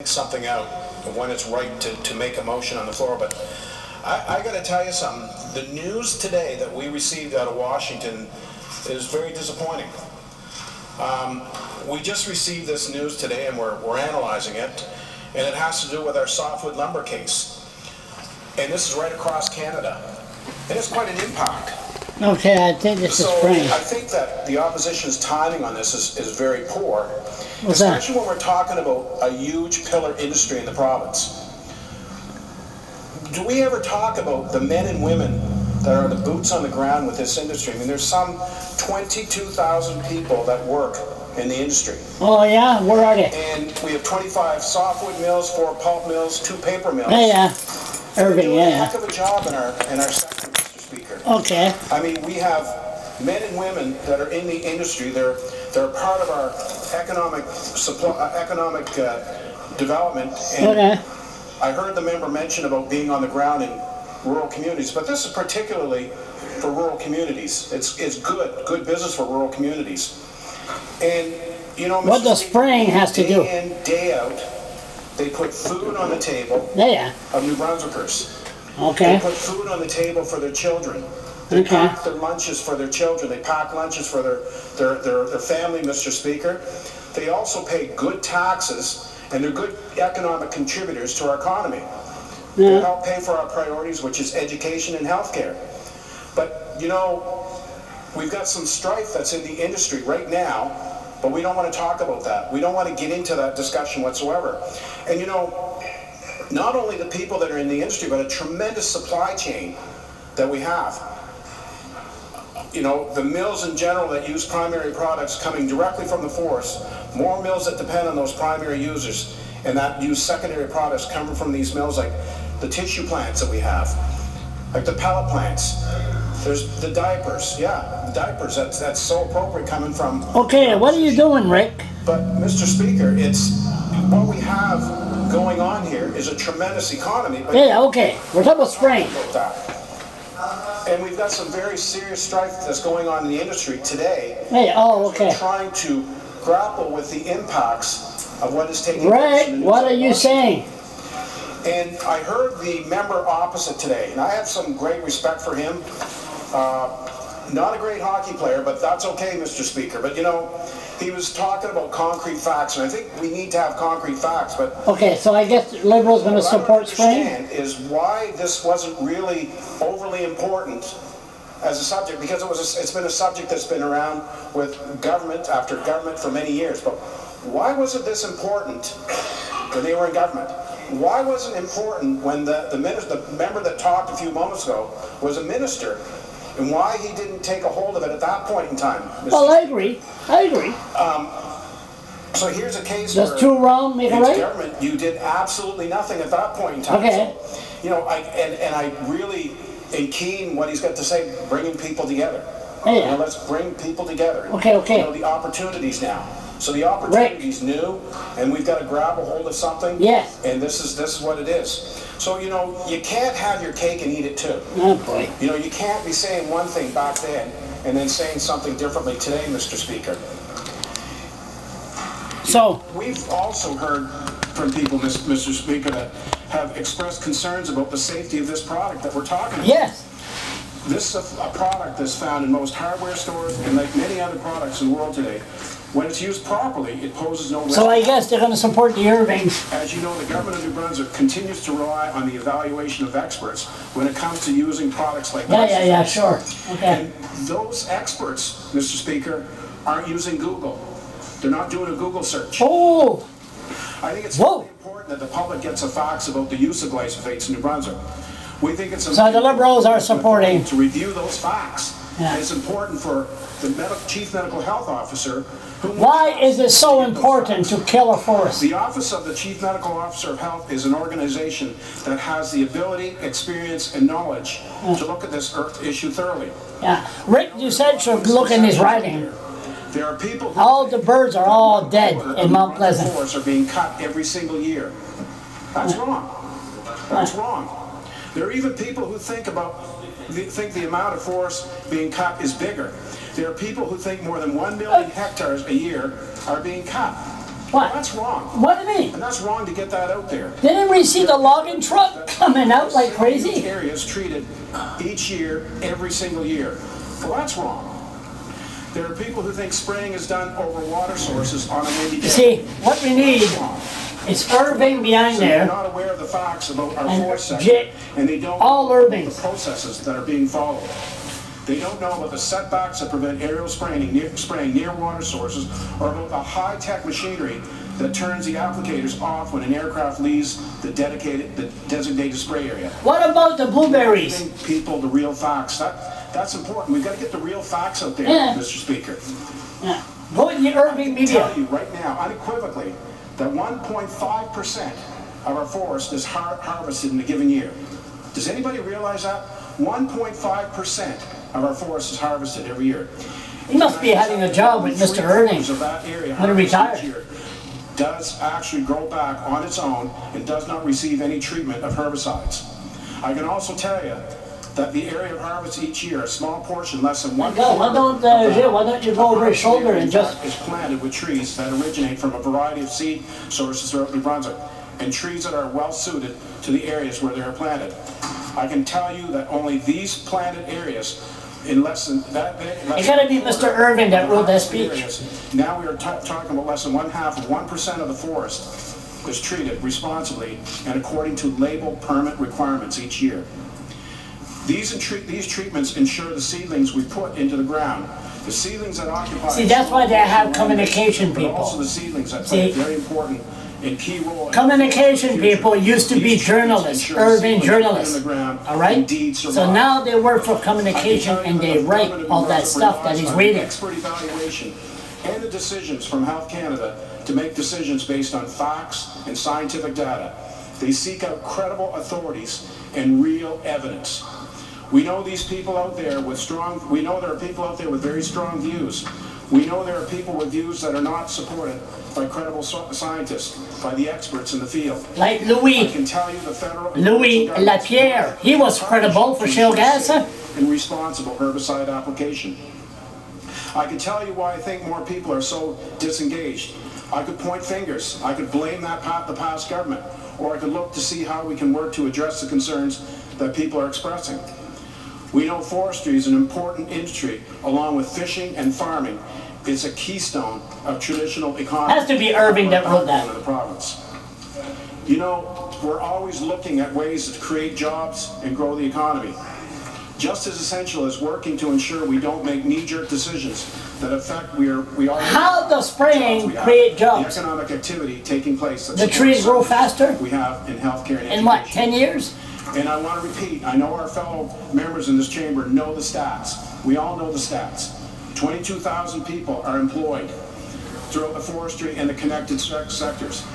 something out when it's right to make a motion on the floor, but I got to tell you something. The news today that we received out of Washington is very disappointing. We just received this news today, and we're analyzing it, and it has to do with our softwood lumber case. And this is right across Canada, and it's quite an impact. Okay, I think this is spring. I think that the opposition's timing on this is very poor, What's especially that? when we're talking about a huge pillar industry in the province. Do we ever talk about the men and women that are the boots on the ground with this industry? I mean, there's some 22,000 people that work in the industry. Oh yeah, where are they? And we have 25 softwood mills, 4 pulp mills, 2 paper mills. Yeah, everything, We're doing a yeah. heck of a job in our sector, Mr. Speaker. Okay. I mean, we have men and women that are in the industry. They're part of our economic development. And Okay. I heard the member mention about being on the ground in rural communities, but this is particularly for rural communities. It's good business for rural communities. And you know, What the spraying has to do. Day in, day out, they put food on the table Yeah. of New Brunswickers. Okay. They put food on the table for their children. They Okay. pack their lunches for their children. They pack lunches for their family, Mr. Speaker. They also pay good taxes, and they're good economic contributors to our economy. They Yeah. help pay for our priorities, which is education and healthcare. But, you know, we've got some strife that's in the industry right now, but we don't want to talk about that. We don't want to get into that discussion whatsoever. And, you know, not only the people that are in the industry, but a tremendous supply chain that we have. You know, the mills in general that use primary products coming directly from the forest, more mills that depend on those primary users and that use secondary products coming from these mills, like the tissue plants that we have, like the pellet plants. There's the diapers, the diapers, that's so appropriate coming from... Okay, what are you doing, Rick? But, Mr. Speaker, it's what we have going on here is a tremendous economy. But Yeah, okay. We're talking about spraying. And we've got some very serious strife that's going on in the industry today. Hey, oh, okay. We're trying to grapple with the impacts of what is taking place. Rick, what are you saying? And I heard the member opposite today, and I have some great respect for him. Not a great hockey player, but that's okay, Mr. Speaker. But, you know, he was talking about concrete facts, and I think we need to have concrete facts. But Okay, so I guess Liberals going to support spraying? what I don't understand is why this wasn't really overly important as a subject, because it's been a subject that's been around with government after government for many years. But why wasn't this important when they were in government? Why wasn't it important when the member that talked a few moments ago was a minister? And why he didn't take a hold of it at that point in time? Well, I agree. I agree. So here's a case Does where 2 wrong make it right? government, you did absolutely nothing at that point in time. Okay. So, you know, I really am keen what he's got to say, bringing people together. Yeah. You know, let's bring people together. Okay, okay. You know, the opportunities now. So the opportunity's new, and we've got to grab a hold of something. Yes. And this is what it is. So, you know, you can't have your cake and eat it too. Oh, boy. You know, you can't be saying one thing back then and then saying something differently today, Mr. Speaker. So, We've also heard from people, Mr. Speaker, that have expressed concerns about the safety of this product that we're talking about. yes. This is a product that's found in most hardware stores, and like many other products in the world today, when it's used properly, it poses no risk. So I guess they're going to support the Irvings. As you know, the government of New Brunswick continues to rely on the evaluation of experts when it comes to using products like this. Yeah, sure. Okay. And those experts, Mr. Speaker, aren't using Google. They're not doing a Google search. Oh, I think it's Whoa. really important that the public gets the facts about the use of glyphosates in New Brunswick. We think it's so the Liberals are supporting. to review those facts. Yeah. And it's important for the Chief Medical Health Officer. Why is it so important to kill a forest? The Office of the Chief Medical Officer of Health is an organization that has the ability, experience, and knowledge to look at this issue thoroughly. Yeah. Rick, you said should look in his writing. There are people who All the birds are all dead in Mount Pleasant. forests are being cut every single year. That's wrong. That's wrong. There are even people who think the amount of forest being cut is bigger. There are people who think more than 1 million hectares a year are being cut. What? That's wrong. What do you mean? And that's wrong to get that out there. Didn't we see the logging truck coming out like crazy? Areas treated each year, every single year. Well, that's wrong. There are people who think spraying is done over water sources on a windy day. See, what we need is Irving behind They're there, not aware of the facts about our and forest sector, and they don't all know the Irvings. processes that are being followed. They don't know about the setbacks that prevent aerial spraying near water sources, or about the high-tech machinery that turns the applicators off when an aircraft leaves the designated spray area. What about the blueberries? Giving people the real facts. That's important. We've got to get the real facts out there, Yeah. Mr. Speaker. Yeah. Go in the Irving I media. tell you right now, unequivocally, that 1.5% of our forest is harvested in a given year. Does anybody realize that? 1.5% of our forest is harvested every year. He must be having a job with Mr. Irving Of that area when he retired. each year does actually grow back on its own and does not receive any treatment of herbicides. I can also tell you that the area of harvest each year, a small portion, less than one Why don't you go over his shoulder and just... is planted with trees that originate from a variety of seed sources throughout New Brunswick, and trees that are well suited to the areas where they are planted. I can tell you that only these planted areas, in less than that, It gotta be Mr. Irving that wrote that speech. Now we are talking about less than 1% of the forest is treated responsibly and according to label permit requirements each year. These treatments ensure the seedlings we put into the ground, the seedlings that occupy... See, that's why they have communication but also people. the seedlings that play a See? very important and key role... Communication people used to be journalists, Irving journalists, all right? So now they work for communication and they write all that stuff that he's reading. Expert evaluation and the decisions from Health Canada to make decisions based on facts and scientific data. They seek out credible authorities and real evidence. We know these people out there with we know there are people out there with very strong views. We know there are people with views that are not supported by credible scientists, by the experts in the field. Like I Louis can tell you the federal Lapierre, he was credible for shale gas, huh? and responsible herbicide application. I can tell you why I think more people are so disengaged. I could point fingers. I could blame the past government, or I could look to see how we can work to address the concerns that people are expressing. We know forestry is an important industry, along with fishing and farming. It's a keystone of traditional economy. Has to be Irving that wrote that. In the province. You know, we're always looking at ways to create jobs and grow the economy. Just as essential as working to ensure we don't make knee-jerk decisions that affect How does spraying create jobs? The economic activity taking place. The trees grow faster? We have in healthcare and education. In what, 10 years? And I want to repeat, I know our fellow members in this chamber know the stats. We all know the stats. 22,000 people are employed throughout the forestry and the connected sectors.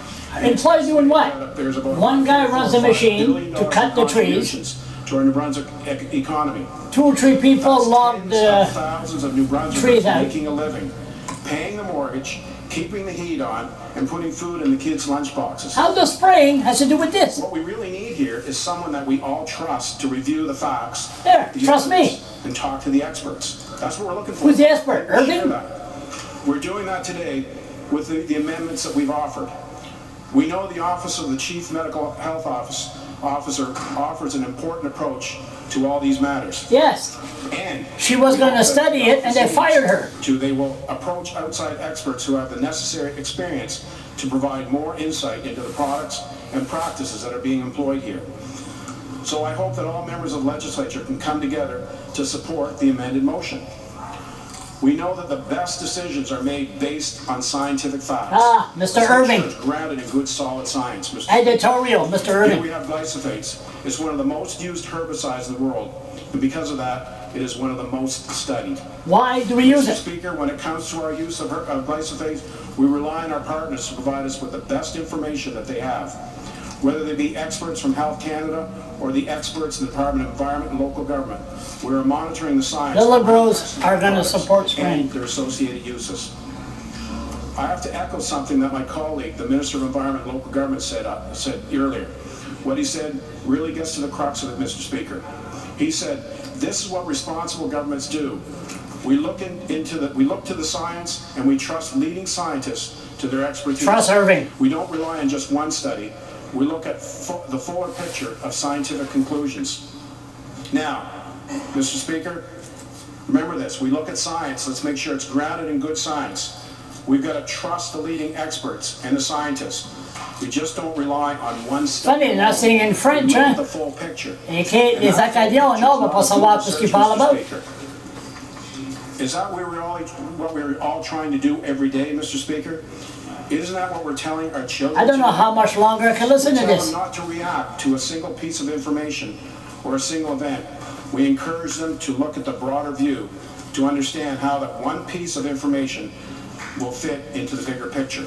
Employed doing what? There's about One guy runs a machine to cut the trees. To our New Brunswick economy. 2 or 3 people log the thousands of New Brunswickers trees out. making a living, paying the mortgage, keeping the heat on, and putting food in the kids' lunch boxes. How does spraying has to do with this? What we really need here is someone that we all trust to review the facts. There, trust me. And talk to the experts. That's what we're looking for. Who's the expert? Irving? We're doing that today with the amendments that we've offered. We know the Office of the Chief Medical Health Officer offers an important approach to all these matters. Yes. And she was going to study it and they fired her. They will approach outside experts who have the necessary experience to provide more insight into the products and practices that are being employed here. So I hope that all members of the legislature can come together to support the amended motion. We know that the best decisions are made based on scientific facts. Ah, Mr. Irving. Grounded in good, solid science. Editorial, Mr. Irving. Here we have glyphosates. It's one of the most used herbicides in the world, and because of that, it is one of the most studied. Why do we use it? Mr. Speaker, when it comes to our use of glyphosates, we rely on our partners to provide us with the best information that they have. Whether they be experts from Health Canada or the experts in the Department of Environment and Local Government, we are monitoring the science. The Liberals are going to support spraying. And their associated uses. I have to echo something that my colleague, the Minister of Environment and Local Government, said earlier. What he said really gets to the crux of it, Mr. Speaker. He said, this is what responsible governments do. We look to the science and we trust leading scientists to their expertise. Trust Irving. We don't rely on just one study. We look at the fuller picture of scientific conclusions. Now, Mr. Speaker, remember this. We look at science. Let's make sure it's grounded in good science. We've got to trust the leading experts and the scientists. We just don't rely on one study. Funny, là, c'est in French, hein? The full picture. Et que les Acadiens, on ne va pas savoir tout ce qu'ils parlent about. Is that what we're all trying to do every day, Mr. Speaker? Isn't that what we're telling our children? I don't know how much longer I can listen to this. We tell them not to react to a single piece of information or a single event. We encourage them to look at the broader view, to understand how that one piece of information will fit into the bigger picture.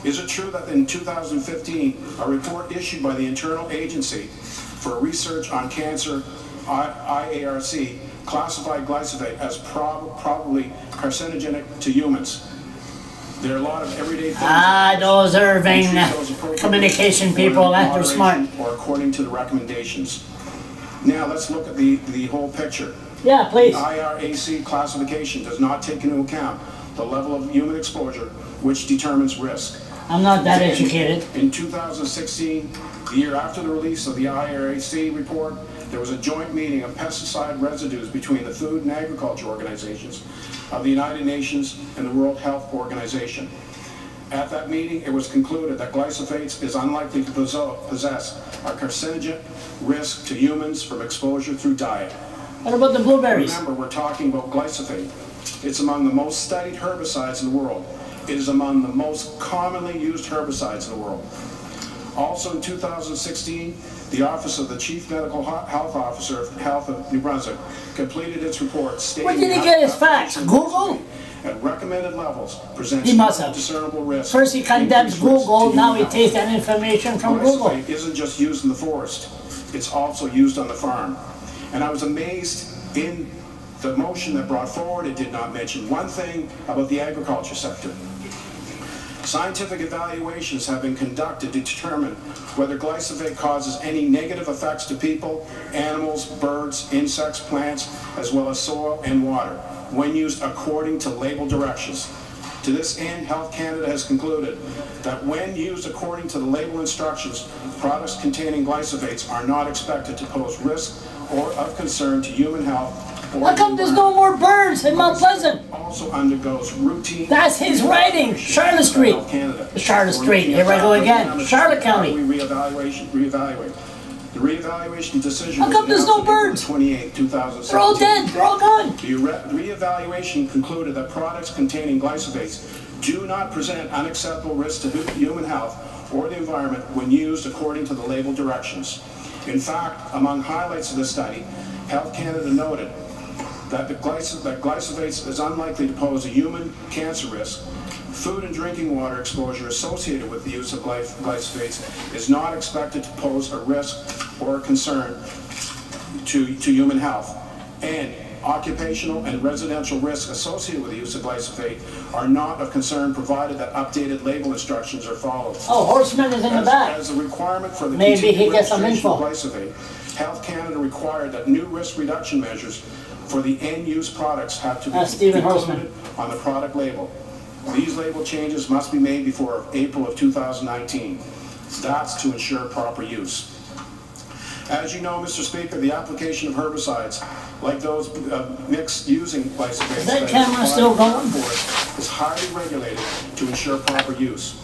Is it true that in 2015, a report issued by the Internal Agency for Research on Cancer, IARC, classified glyphosate as probably carcinogenic to humans? There are a lot of everyday things. Those Irving communication people, they're smart. Or according to the recommendations. Now let's look at the whole picture. Yeah, please. The IARC classification does not take into account the level of human exposure, which determines risk. I'm not that educated. In 2016, the year after the release of the IARC report, there was a joint meeting of pesticide residues between the Food and Agriculture Organizations of the United Nations and the World Health Organization. At that meeting, it was concluded that glyphosate is unlikely to possess a carcinogen risk to humans from exposure through diet. What about the blueberries? Remember, we're talking about glyphosate. It's among the most studied herbicides in the world. It is among the most commonly used herbicides in the world. Also in 2016, the Office of the Chief Medical Health Officer of Health of New Brunswick completed its report stating where did he get his facts? Google? At recommended levels presents discernible risk. First he condemns Google, now he takes that information from Google. It isn't just used in the forest, it's also used on the farm. And I was amazed in the motion that brought forward, it did not mention one thing about the agriculture sector. Scientific evaluations have been conducted to determine whether glyphosate causes any negative effects to people, animals, birds, insects, plants, as well as soil and water, when used according to label directions. To this end, Health Canada has concluded that when used according to the label instructions, products containing glyphosates are not expected to pose risk or of concern to human health. How come there's no more birds in Mount Pleasant? Also undergoes routine. That's his writing. Charlotte Street. Charlotte Street. Here I go again. Charlotte County. We reevaluate. The reevaluation decision. How come there's no birds? 28, 2017. They're all dead. They're all gone. The reevaluation concluded that products containing glyphosates do not present unacceptable risks to human health or the environment when used according to the label directions. In fact, among highlights of the study, Health Canada noted that glyphosate is unlikely to pose a human cancer risk. Food and drinking water exposure associated with the use of glyphosate is not expected to pose a risk or a concern to human health. And occupational and residential risks associated with the use of glyphosate are not of concern provided that updated label instructions are followed. Oh, Horseman is in the back. As a requirement for the maybe he gets some registration info. of glyphosate, Health Canada required that new risk reduction measures for the end-use products have to be included on the product label. These label changes must be made before April of 2019. That's to ensure proper use. As you know, Mr. Speaker, the application of herbicides, like those mixed using glyphosate, is that camera still going? Is highly regulated to ensure proper use.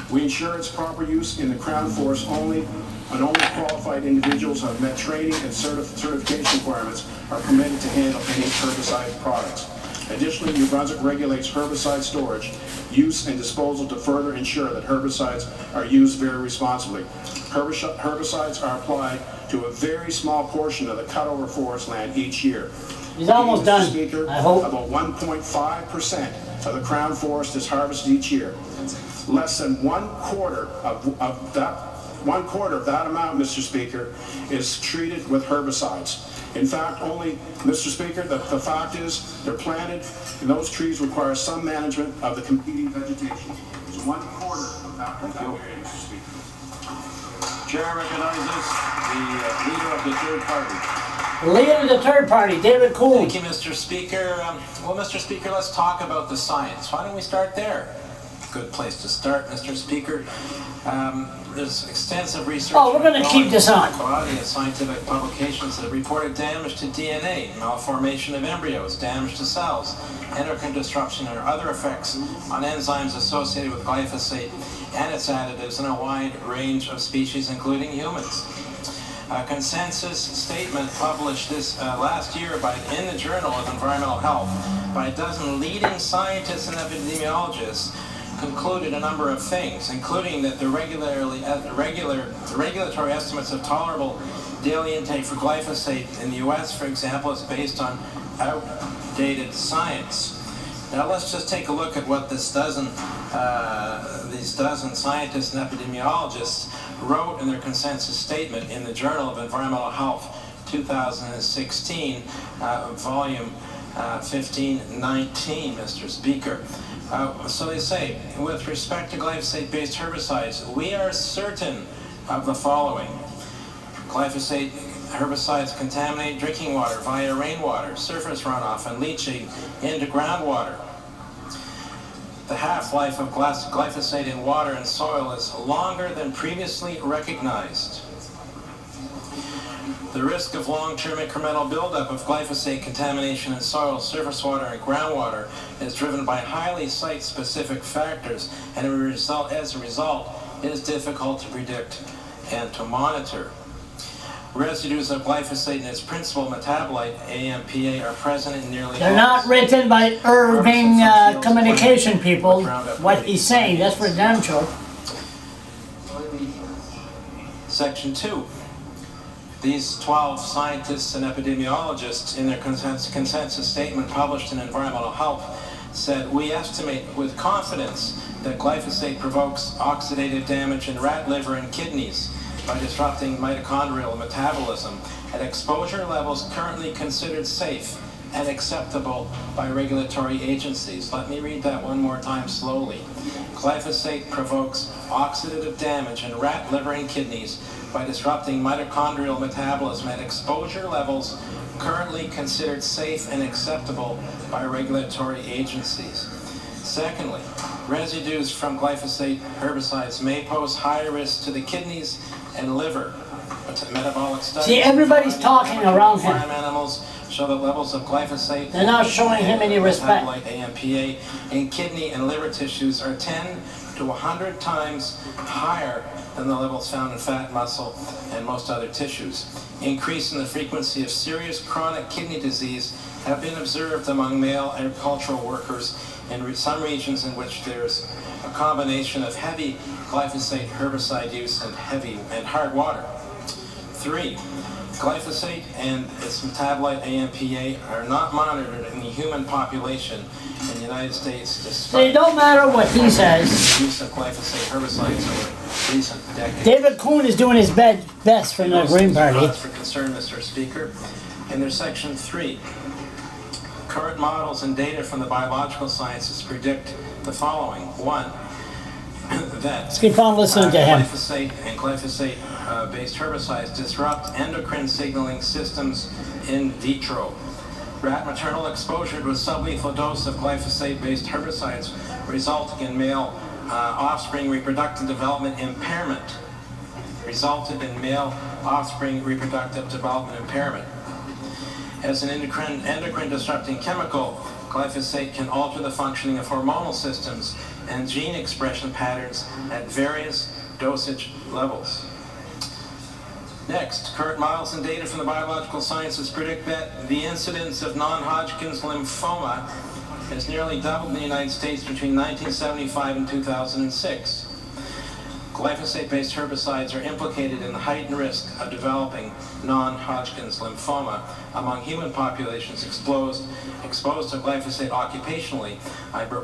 We ensure its proper use in the Crown Forest only, and only qualified individuals who have met training and certification requirements are permitted to handle any herbicide products. Additionally, New Brunswick regulates herbicide storage, use, and disposal to further ensure that herbicides are used very responsibly. Herbicides are applied to a very small portion of the cutover forest land each year. He's almost done, Speaker, I hope. About 1.5% of the Crown Forest is harvested each year. Less than one quarter of that amount, Mr. Speaker, is treated with herbicides. In fact, only, Mr. Speaker, the fact is they're planted, and those trees require some management of the competing vegetation. It's 1/4 of that area, Mr. Speaker. Chair recognizes the leader of the third party. The leader of the third party, David Coon. Thank you, Mr. Speaker. Well, Mr. Speaker, let's talk about the science. Why don't we start there? good place to start, Mr. Speaker. There's extensive research. Oh, we're going to keep this on. Body and scientific publications that have reported damage to DNA, malformation of embryos, damage to cells, endocrine disruption, and other effects on enzymes associated with glyphosate and its additives in a wide range of species, including humans. A consensus statement published this last year in the Journal of Environmental Health by a dozen leading scientists and epidemiologists concluded a number of things, including that the regulatory estimates of tolerable daily intake for glyphosate in the U.S., for example, is based on outdated science. Now let's just take a look at what these dozen scientists and epidemiologists wrote in their consensus statement in the Journal of Environmental Health 2016, volume 1519, Mr. Speaker. So they say, with respect to glyphosate-based herbicides, we are certain of the following. Glyphosate herbicides contaminate drinking water via rainwater, surface runoff, and leaching into groundwater. The half-life of glyphosate in water and soil is longer than previously recognized. The risk of long-term incremental buildup of glyphosate contamination in soil, surface water, and groundwater is driven by highly site-specific factors, and as a result, it is difficult to predict and to monitor. Residues of glyphosate and its principal metabolite, AMPA, are present in nearly... They're not written by Irving communication people. What he's saying, that's for damn sure. Section 2. These 12 scientists and epidemiologists in their consensus statement published in Environmental Health said, we estimate with confidence that glyphosate provokes oxidative damage in rat liver and kidneys by disrupting mitochondrial metabolism at exposure levels currently considered safe and acceptable by regulatory agencies. Let me read that one more time slowly. Glyphosate provokes oxidative damage in rat liver and kidneys by disrupting mitochondrial metabolism at exposure levels currently considered safe and acceptable by regulatory agencies. Secondly, residues from glyphosate herbicides may pose higher risks to the kidneys and liver. Metabolic studies. See, everybody's talking around him. Farm animals show that levels of glyphosate, they're not showing him any respect. Like AMPA in kidney and liver tissues are 10 to 100 times higher than the levels found in fat, muscle, and most other tissues. Increase in the frequency of serious chronic kidney disease have been observed among male agricultural workers in some regions in which there's a combination of heavy glyphosate herbicide use and hard water. 3. Glyphosate and its metabolite AMPA are not monitored in the human population in the United States despite it don't matter what he says. the use of glyphosate herbicides over recent decades. David Coon is doing his best for the Green Party. Cause for concern, Mr. Speaker. In their section 3, current models and data from the biological sciences predict the following. 1. That Let's keep on listening to him. Glyphosate and glyphosate-based herbicides disrupt endocrine signaling systems in vitro. Rat maternal exposure to a sublethal dose of glyphosate-based herbicides resulting in male offspring reproductive development impairment. Resulted in male offspring reproductive development impairment. As an endocrine disrupting chemical, glyphosate can alter the functioning of hormonal systems and gene expression patterns at various dosage levels. Next, current models and data from the biological sciences predict that the incidence of non-Hodgkin's lymphoma has nearly doubled in the United States between 1975 and 2006. Glyphosate-based herbicides are implicated in the heightened risk of developing non-Hodgkin's lymphoma among human populations exposed to glyphosate occupationally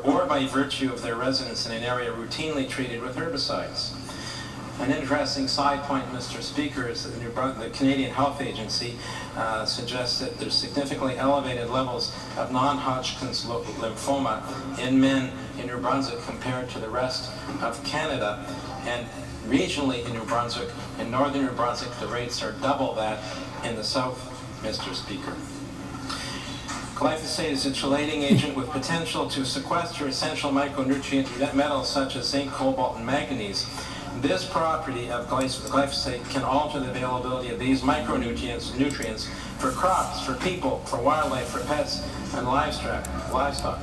or by virtue of their residence in an area routinely treated with herbicides. An interesting side point, Mr. Speaker, is that the Canadian Health Agency suggests that there's significantly elevated levels of non-Hodgkin's lymphoma in men in New Brunswick compared to the rest of Canada. And regionally in New Brunswick, in northern New Brunswick, the rates are double that in the south, Mr. Speaker. Glyphosate is a chelating agent with potential to sequester essential micronutrient metals such as zinc, cobalt, and manganese. This property of glyphosate can alter the availability of these nutrients for crops, for people, for wildlife, for pets, and livestock.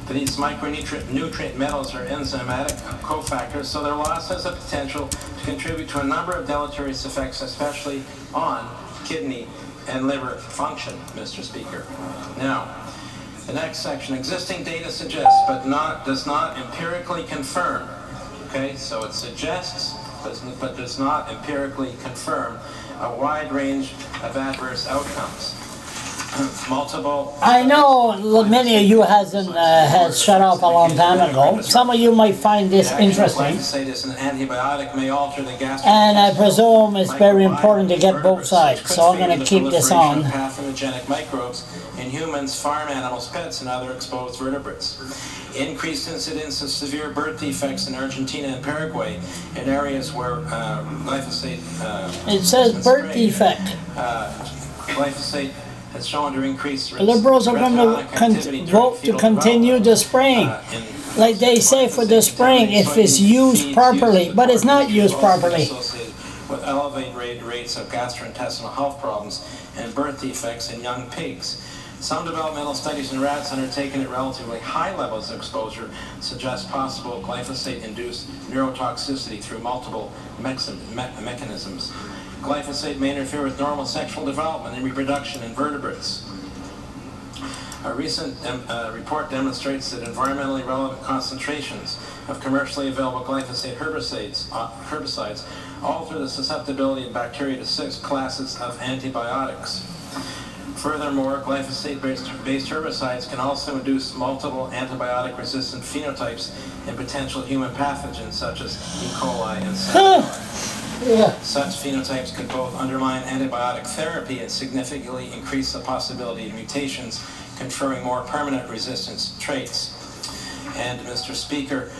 These micronutrient metals are enzymatic cofactors, so their loss has the potential to contribute to a number of deleterious effects, especially on kidney and liver function, Mr. Speaker. Now, the next section, existing data suggests but does not empirically confirm. Okay, so it suggests but does not empirically confirm a wide range of adverse outcomes. Multiple. I know many of you has shut off a long time ago. Some of you might find this interesting. An antibiotic may alter the gastric. And I presume it's very important to get both sides. So I'm going to keep this on. Pathogenic microbes in humans, farm animals, pets, and other exposed vertebrates. Increased incidence of severe birth defects in Argentina and Paraguay in areas where glyphosate. It says birth defect. Glyphosate has shown to increase risk. Liberals are going to vote to continue the spraying. Like they say for the spraying, if it's used properly, but it's not used properly. Associated with elevated rates of gastrointestinal health problems and birth defects in young pigs. Some developmental studies in rats undertaken at relatively high levels of exposure suggest possible glyphosate-induced neurotoxicity through multiple mechanisms. Glyphosate may interfere with normal sexual development and reproduction in vertebrates. A recent report demonstrates that environmentally relevant concentrations of commercially available glyphosate herbicides alter the susceptibility of bacteria to 6 classes of antibiotics. Furthermore, glyphosate-based herbicides can also induce multiple antibiotic-resistant phenotypes in potential human pathogens such as E. coli and Salmonella. Such phenotypes could both undermine antibiotic therapy and significantly increase the possibility of mutations, conferring more permanent resistance traits. And, Mr. Speaker,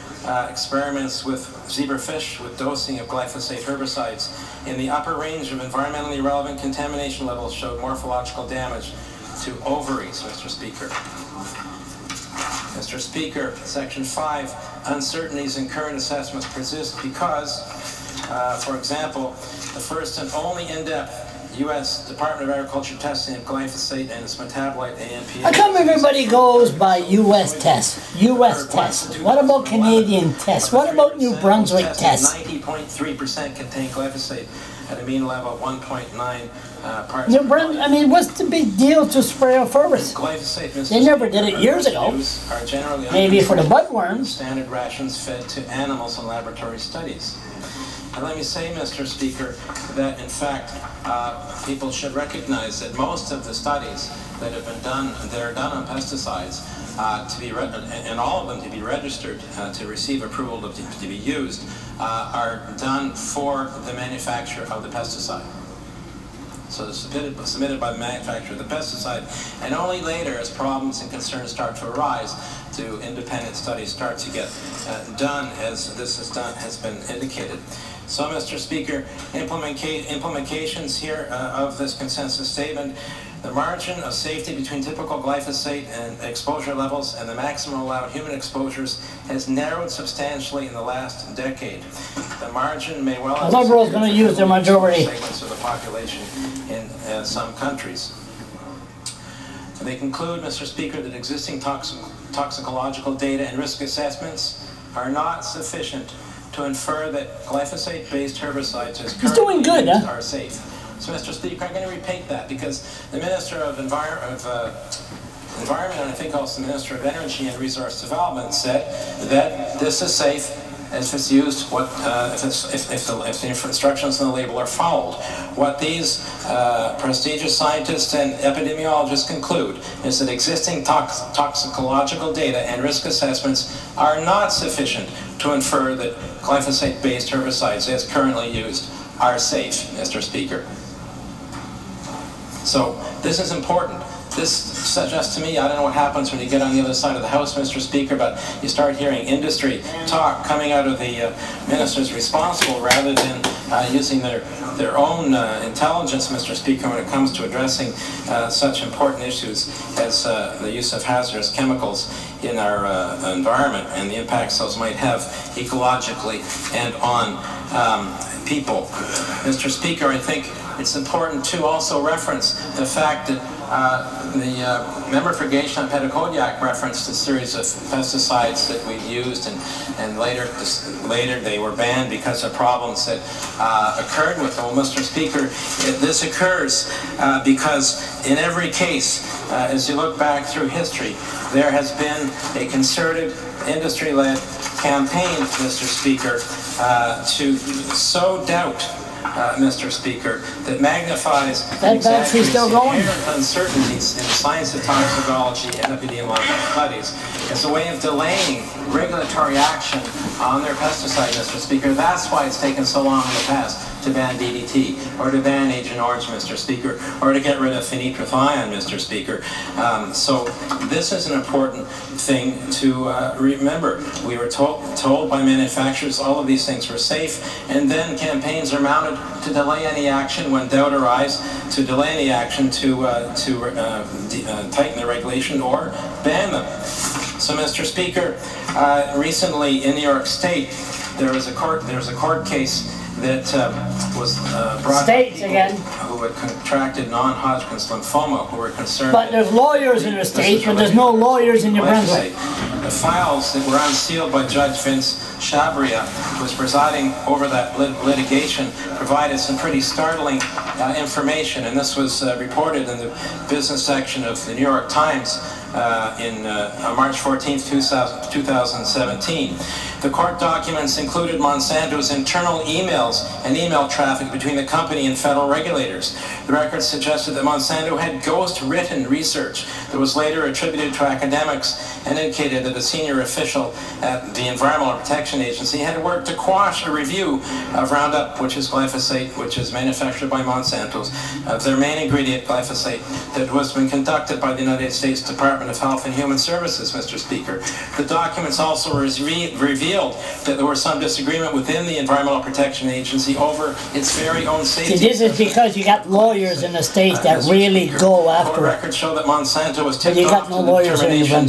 experiments with zebrafish with dosing of glyphosate herbicides in the upper range of environmentally relevant contamination levels showed morphological damage to ovaries, Mr. Speaker. Mr. Speaker, Section 5, uncertainties in current assessments persist because, for example, the first and only in-depth U.S. Department of Agriculture testing of glyphosate and its metabolite AMP. How come everybody goes by U.S. tests? U.S. tests. What about Canadian tests? What about New Brunswick tests? 90.3% contain glyphosate at a mean level of 1.9 parts. New Brunswick. I mean, what's the big deal to spray off first? Glyphosate, They never did it years ago. Are generally maybe for the budworms. Standard rations fed to animals in laboratory studies. And let me say, Mr. Speaker, that in fact, people should recognize that most of the studies that have been done, that are done on pesticides, and all of them to be registered to receive approval to be used, are done for the manufacturer of the pesticide. So they're submitted by the manufacturer of the pesticide, and only later, as problems and concerns start to arise, do independent studies start to get done, as this has been indicated. So, Mr. Speaker, implementations here of this consensus statement, the margin of safety between typical glyphosate and exposure levels and the maximum allowed human exposures has narrowed substantially in the last decade. The margin may well have liberals going to use their majority segments of the population in some countries. They conclude, Mr. Speaker, that existing toxicological data and risk assessments are not sufficient to infer that glyphosate-based herbicides as currently used are safe. So, Mr. Speaker, I'm going to repeat that because the Minister of Environment and I think also the Minister of Energy and Resource Development said that this is safe if it's used, if the instructions in the label are followed. What these prestigious scientists and epidemiologists conclude is that existing toxicological data and risk assessments are not sufficient to infer that glyphosate-based herbicides as currently used are safe, Mr. Speaker. So this is important this suggests to me, I don't know what happens when you get on the other side of the House, Mr. Speaker, but you start hearing industry talk coming out of the ministers responsible rather than using their own intelligence, Mr. Speaker, when it comes to addressing such important issues as the use of hazardous chemicals in our environment and the impacts those might have ecologically and on people. Mr. Speaker, I think it's important to also reference the fact that the member for Gatineau-Petitcodiac referenced a series of pesticides that we've used, and later they were banned because of problems that occurred with them. Well, Mr. Speaker, this occurs because in every case, as you look back through history, there has been a concerted, industry-led campaign, Mr. Speaker, to sow doubt, Mr. Speaker, that magnifies that battery's still going. Uncertainties in the science of toxicology and epidemiological studies as a way of delaying regulatory action on their pesticide, Mr. Speaker. That's why it's taken so long in the past to ban DDT, or to ban Agent Orange, Mr. Speaker, or to get rid of phenetrethion, Mr. Speaker. So this is an important thing to remember. We were told by manufacturers all of these things were safe, and then campaigns are mounted to delay any action when doubt arises, to delay any action to tighten the regulation or ban them. So, Mr. Speaker, recently in New York State, there was a court case that was brought by people who had contracted non-Hodgkin's lymphoma, who were concerned. But there's lawyers in the state, but there's no lawyers in New Brunswick. The files that were unsealed by Judge Vince Chabria, who was presiding over that litigation, provided some pretty startling information, and this was reported in the business section of the New York Times on March 14th, 2017. The court documents included Monsanto's internal emails and email traffic between the company and federal regulators. The records suggested that Monsanto had ghost-written research that was later attributed to academics, and indicated that a senior official at the Environmental Protection Agency had worked to quash a review of Roundup, which is glyphosate, which is manufactured by Monsanto's, of their main ingredient, glyphosate, that was being conducted by the United States Department of Health and Human Services, Mr. Speaker. The documents also revealed that there was some disagreement within the Environmental Protection Agency over its very own safety. See, this is because you got lawyers in the states that really go after it. Records show that Monsanto was tipped off to the determination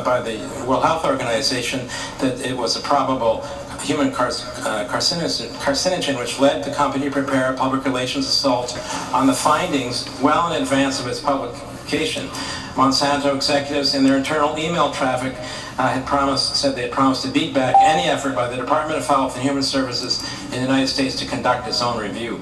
by the World Health Organization that it was a probable human carcinogen, which led the company to prepare a public relations assault on the findings well in advance of its publication. Monsanto executives in their internal email traffic said they had promised to beat back any effort by the Department of Health and Human Services in the United States to conduct its own review.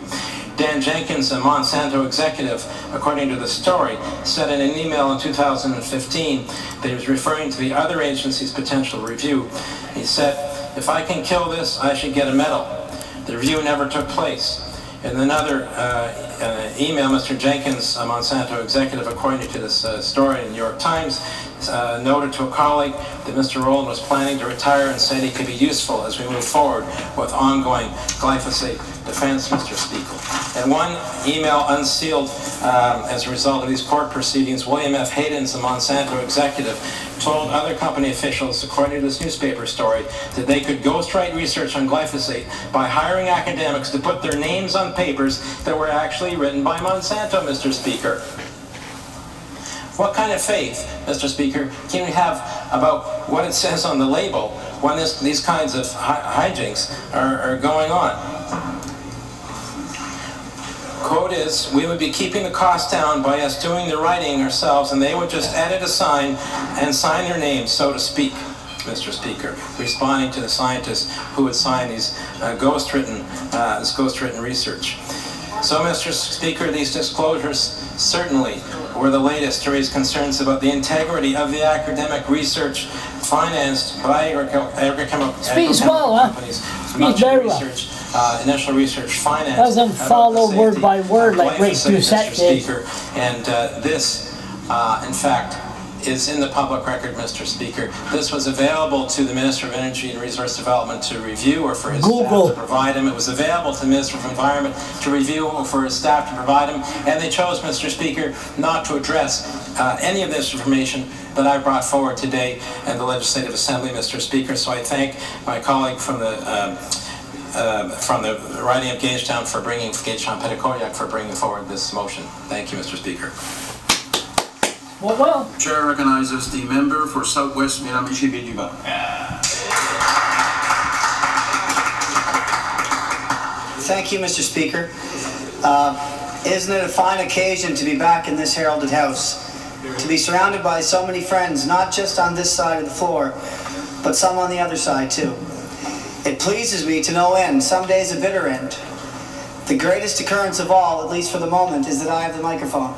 Dan Jenkins, a Monsanto executive, according to the story, said in an email in 2015 that he was referring to the other agency's potential review. He said, "If I can kill this, I should get a medal." The review never took place. In another email, Mr. Jenkins, a Monsanto executive, according to this story in the New York Times, noted to a colleague that Mr. Rowland was planning to retire and said he could be useful as we move forward with ongoing glyphosate defense, Mr. Speaker. And one email unsealed as a result of these court proceedings, William F. Hayden's, a Monsanto executive, told other company officials, according to this newspaper story, that they could ghostwrite research on glyphosate by hiring academics to put their names on papers that were actually written by Monsanto, Mr. Speaker. What kind of faith, Mr. Speaker, can we have about what it says on the label when these kinds of hijinks are going on? Quote is, "We would be keeping the cost down by us doing the writing ourselves, and they would just edit a sign and sign their names, so to speak," Mr. Speaker, responding to the scientists who would sign these ghostwritten research. So, Mr. Speaker, these disclosures certainly were the latest to raise concerns about the integrity of the academic research financed by agrochemical companies. Much research, initial research finance doesn't follow word by word like Doucet did. And this, in fact, is in the public record, Mr. Speaker. This was available to the Minister of Energy and Resource Development to review, or for his staff to provide him. It was available to the Minister of Environment to review, or for his staff to provide him, and they chose, Mr. Speaker, not to address any of this information that I brought forward today in the Legislative Assembly, Mr. Speaker. So I thank my colleague from the riding of Gagetown for bringing Petitcodiac for bringing forward this motion. Thank you, Mr. Speaker. Well. Chair recognizes the member for Southwest Miramichi-Béluga. Thank you, Mr. Speaker. Isn't it a fine occasion to be back in this heralded house? To be surrounded by so many friends, not just on this side of the floor, but some on the other side too. It pleases me to no end, some days a bitter end. The greatest occurrence of all, at least for the moment, is that I have the microphone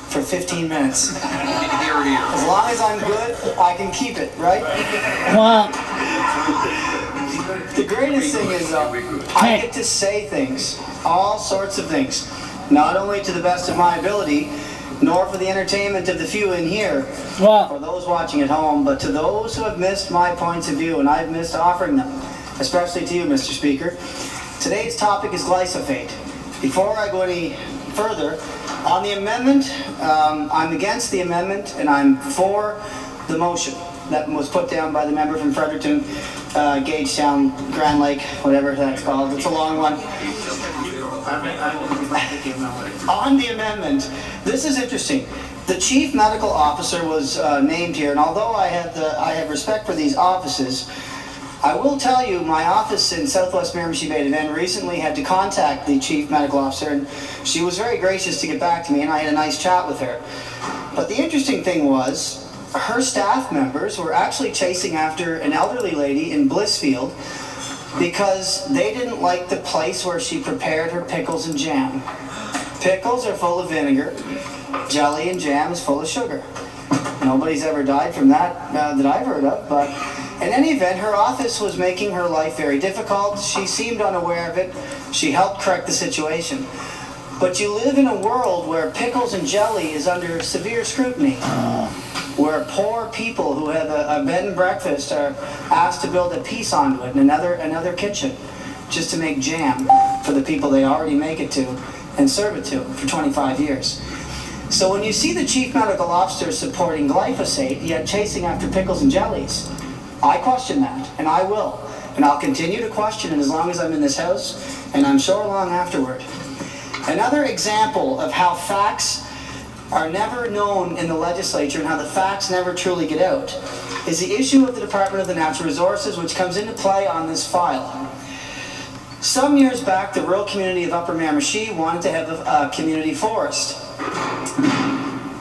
for 15 minutes. As long as I'm good, I can keep it, right? Well, the greatest thing is, I get to say things, all sorts of things, not only to the best of my ability, nor for the entertainment of the few in here, or those watching at home, but to those who have missed my points of view, and I've missed offering them, especially to you, Mr. Speaker. Today's topic is glyphosate. Before I go any further, on the amendment, I'm against the amendment, and I'm for the motion that was put down by the member from Fredericton, Gagetown, Grand Lake, whatever that's called. It's a long one. On the amendment, this is interesting. The chief medical officer was named here, and although I have respect for these offices, I will tell you my office in Southwest Miramichi-Béluga recently had to contact the chief medical officer, and she was very gracious to get back to me, and I had a nice chat with her. But the interesting thing was, her staff members were actually chasing after an elderly lady in Blissfield because they didn't like the place where she prepared her pickles and jam. Pickles are full of vinegar, jelly and jam is full of sugar. Nobody's ever died from that that I've heard of, but in any event, her office was making her life very difficult. She seemed unaware of it. She helped correct the situation. But you live in a world where pickles and jelly is under severe scrutiny, where poor people who have a bed and breakfast are asked to build a piece onto it and another kitchen just to make jam for the people they already make it to and serve it to for 25 years. So when you see the chief medical officer supporting glyphosate, yet chasing after pickles and jellies, I question that, and I will. And I'll continue to question it as long as I'm in this house, and I'm sure long afterward. Another example of how facts are never known in the legislature and how the facts never truly get out is the issue of the Department of the Natural Resources, which comes into play on this file. Some years back, the rural community of Upper Miramichi wanted to have a community forest.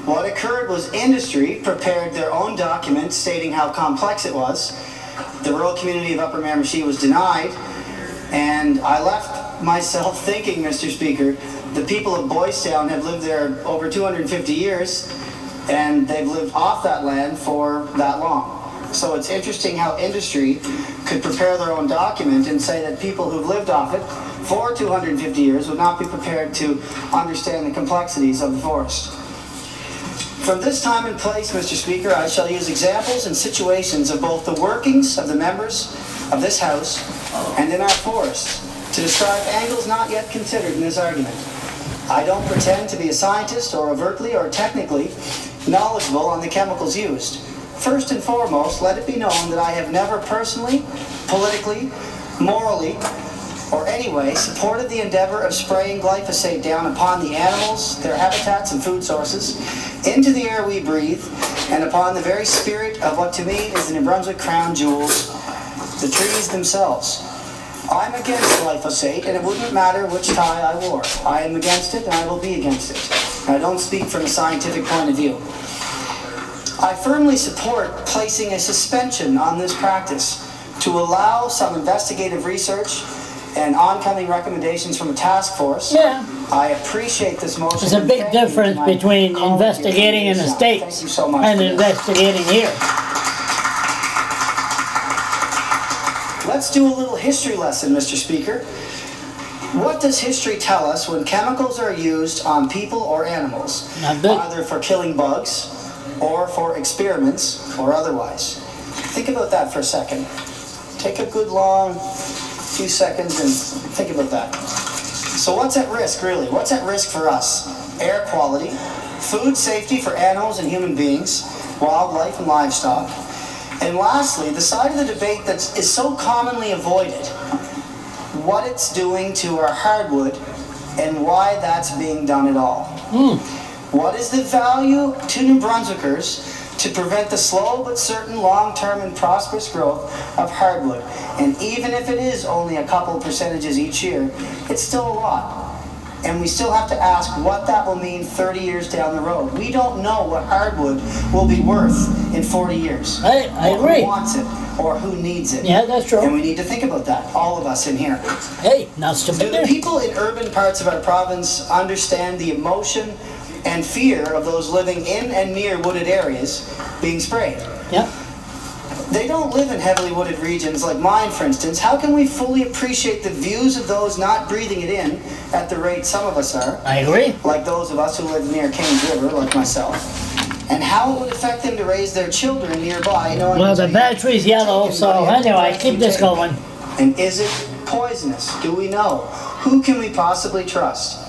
What occurred was industry prepared their own document stating how complex it was. The rural community of Upper Miramichi was denied, and I left myself thinking, Mr. Speaker, the people of Boys Town have lived there over 250 years, and they've lived off that land for that long. So it's interesting how industry could prepare their own document and say that people who've lived off it for 250 years would not be prepared to understand the complexities of the forest. From this time and place, Mr. Speaker, I shall use examples and situations of both the workings of the members of this House and in our forests to describe angles not yet considered in this argument. I don't pretend to be a scientist or overtly or technically knowledgeable on the chemicals used. First and foremost, let it be known that I have never personally, politically, morally, or anyway supported the endeavor of spraying glyphosate down upon the animals, their habitats and food sources, into the air we breathe, and upon the very spirit of what to me is the New Brunswick crown jewels, the trees themselves. I'm against glyphosate, and it wouldn't matter which tie I wore. I am against it, and I will be against it. I don't speak from a scientific point of view. I firmly support placing a suspension on this practice to allow some investigative research and oncoming recommendations from a task force. Yeah. I appreciate this motion. There's a big difference between investigating in the States and investigating here. Let's do a little history lesson, Mr. Speaker. What does history tell us when chemicals are used on people or animals? Either for killing bugs, or for experiments or otherwise. Think about that for a second. Take a good long few seconds and think about that. So what's at risk, really? What's at risk for us? Air quality, food safety for animals and human beings, wildlife and livestock. And lastly, the side of the debate that is so commonly avoided, what it's doing to our hardwood and why that's being done at all. What is the value to New Brunswickers to prevent the slow but certain long-term and prosperous growth of hardwood? And even if it is only a couple percentages each year, it's still a lot. And we still have to ask what that will mean 30 years down the road. We don't know what hardwood will be worth in 40 years. I agree. Who wants it or who needs it. Yeah, that's true. And we need to think about that, all of us in here. Hey, not stupid. Do the people in urban parts of our province understand the emotion and fear of those living in and near wooded areas being sprayed? Yeah. They don't live in heavily wooded regions like mine, for instance. How can we fully appreciate the views of those not breathing it in at the rate some of us are? I agree. Like those of us who live near Kane's River, like myself. And how it would affect them to raise their children nearby. Well, the battery's yellow, so anyway, keep this going. And is it poisonous? Do we know? Who can we possibly trust?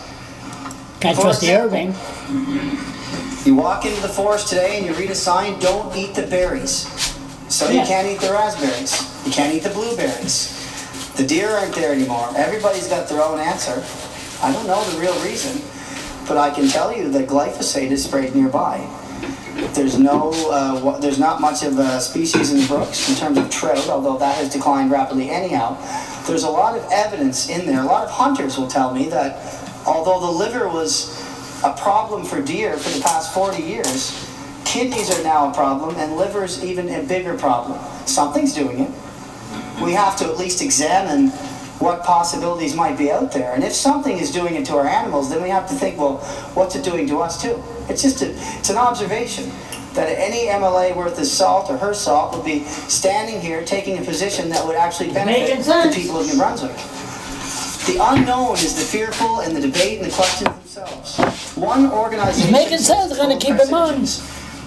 Can't trust the Irving. You walk into the forest today and you read a sign, don't eat the berries. So you can't eat the raspberries. You can't eat the blueberries. The deer aren't there anymore. Everybody's got their own answer. I don't know the real reason, but I can tell you that glyphosate is sprayed nearby. There's not much of a species in the brooks in terms of trout, although that has declined rapidly anyhow. There's a lot of evidence in there. A lot of hunters will tell me that although the liver was a problem for deer for the past 40 years, kidneys are now a problem, and liver's even a bigger problem. Something's doing it. We have to at least examine what possibilities might be out there. And if something is doing it to our animals, then we have to think, well, what's it doing to us too? It's just it's an observation that any MLA worth his salt or her salt would be standing here taking a position that would actually benefit the people of New Brunswick. The unknown is the fearful and the debate and the questions themselves. One organization... It's making sense, they're going to keep it on.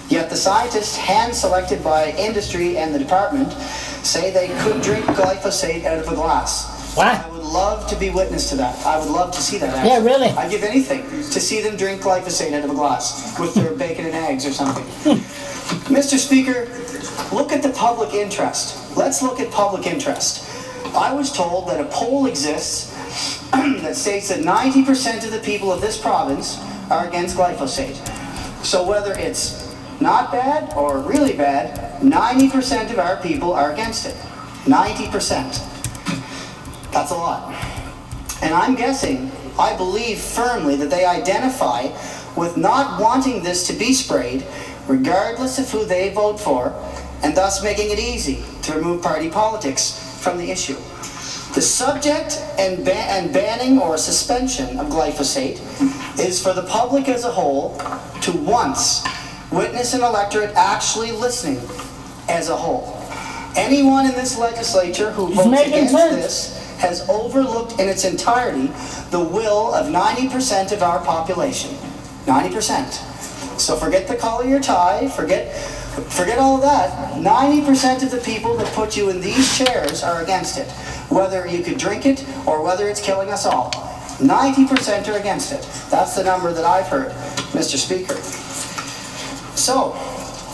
Yet the scientists, hand-selected by industry and the department, say they could drink glyphosate out of a glass. What? I would love to be witness to that. I would love to see that. Actually. Yeah, really? I'd give anything to see them drink glyphosate out of a glass with their bacon and eggs or something. Mr. Speaker, look at the public interest. Let's look at public interest. I was told that a poll exists that states that 90% of the people of this province are against glyphosate. So whether it's not bad or really bad, 90% of our people are against it. 90%. That's a lot. And I'm guessing, I believe firmly that they identify with not wanting this to be sprayed, regardless of who they vote for, and thus making it easy to remove party politics from the issue. The subject and banning or suspension of glyphosate is for the public as a whole to once witness an electorate actually listening as a whole. Anyone in this legislature who votes against this has overlooked in its entirety the will of 90% of our population. 90%. So forget the color of your tie, forget all of that. 90% of the people that put you in these chairs are against it. Whether you could drink it or whether it's killing us all. 90% are against it. That's the number that I've heard, Mr. Speaker. So,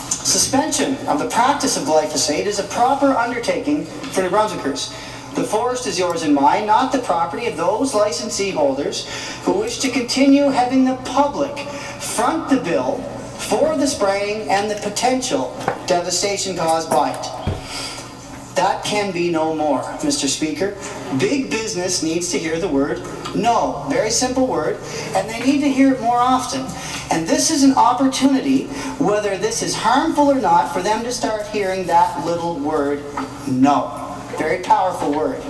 suspension of the practice of glyphosate is a proper undertaking for New Brunswickers. The forest is yours and mine, not the property of those licensee holders who wish to continue having the public front the bill for the spraying and the potential devastation caused by it. That can be no more, Mr. Speaker. Big business needs to hear the word no. Very simple word, and they need to hear it more often. And this is an opportunity, whether this is harmful or not, for them to start hearing that little word no. Very powerful word.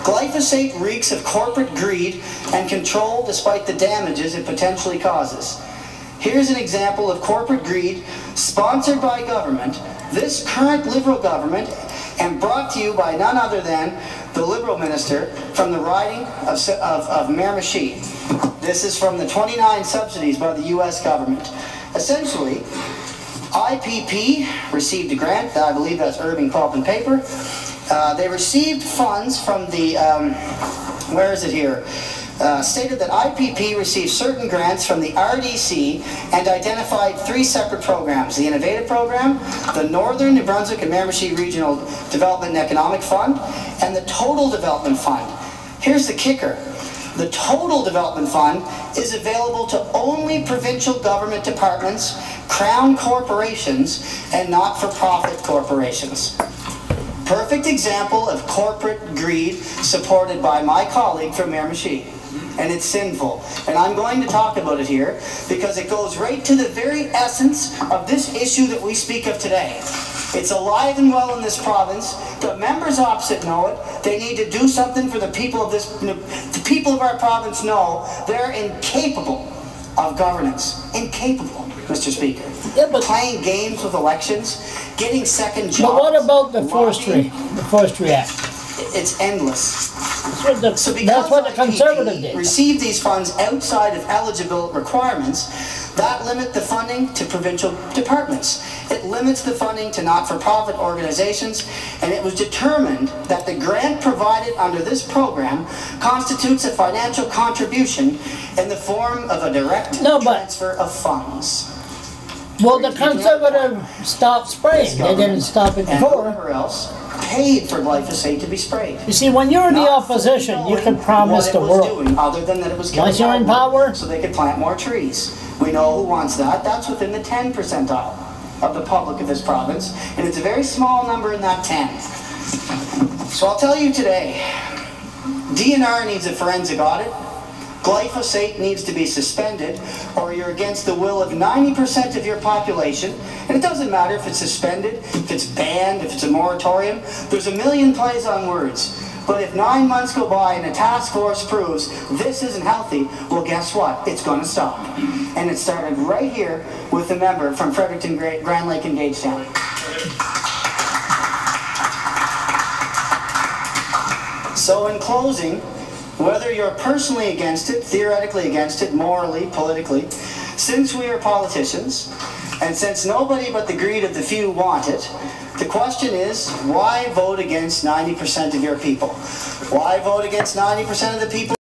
Glyphosate reeks of corporate greed and control despite the damages it potentially causes. Here's an example of corporate greed sponsored by government, this current Liberal government, and brought to you by none other than the Liberal minister from the riding of Miramichi. This is from the 29 subsidies by the U.S. government. Essentially, IPP received a grant, I believe that's Irving Pulp and Paper. They received funds from the, where is it here? Stated that IPP received certain grants from the RDC and identified 3 separate programs: the Innovative Program, the Northern New Brunswick and Miramichi Regional Development and Economic Fund, and the Total Development Fund. Here's the kicker. The Total Development Fund is available to only provincial government departments, crown corporations, and not-for-profit corporations. Perfect example of corporate greed supported by my colleague from Miramichi. And it's sinful. And I'm going to talk about it here because it goes right to the very essence of this issue that we speak of today. It's alive and well in this province. The members opposite know it. They need to do something for the people of this. The people of our province know they're incapable of governance. Incapable, Mr. Speaker. Yeah, but playing games with elections, getting second jobs. But what about the Forestry Act? It's endless. So that's what the Conservative did. Receive these funds outside of eligible requirements that limit the funding to provincial departments. It limits the funding to not-for-profit organizations, and it was determined that the grant provided under this program constitutes a financial contribution in the form of a direct transfer of funds. Well, the Conservative stopped spraying. They didn't stop it before. And whoever else paid for glyphosate to be sprayed. You see, when you're in the opposition, you can promise the world. Other than that it was once you're in power, so they could plant more trees. We know who wants that. That's within the 10 percentile of the public of this province, and it's a very small number in that 10. So I'll tell you today, DNR needs a forensic audit. Glyphosate needs to be suspended, or you're against the will of 90% of your population. And it doesn't matter if it's suspended, if it's banned, if it's a moratorium. There's a million plays on words. But if 9 months go by and a task force proves this isn't healthy, well, guess what? It's going to stop. And it started right here with the member from Fredericton, Grand Lake, and Gagetown. So in closing, whether you're personally against it, theoretically against it, morally, politically, since we are politicians, and since nobody but the greed of the few want it, the question is, why vote against 90% of your people? Why vote against 90% of the people?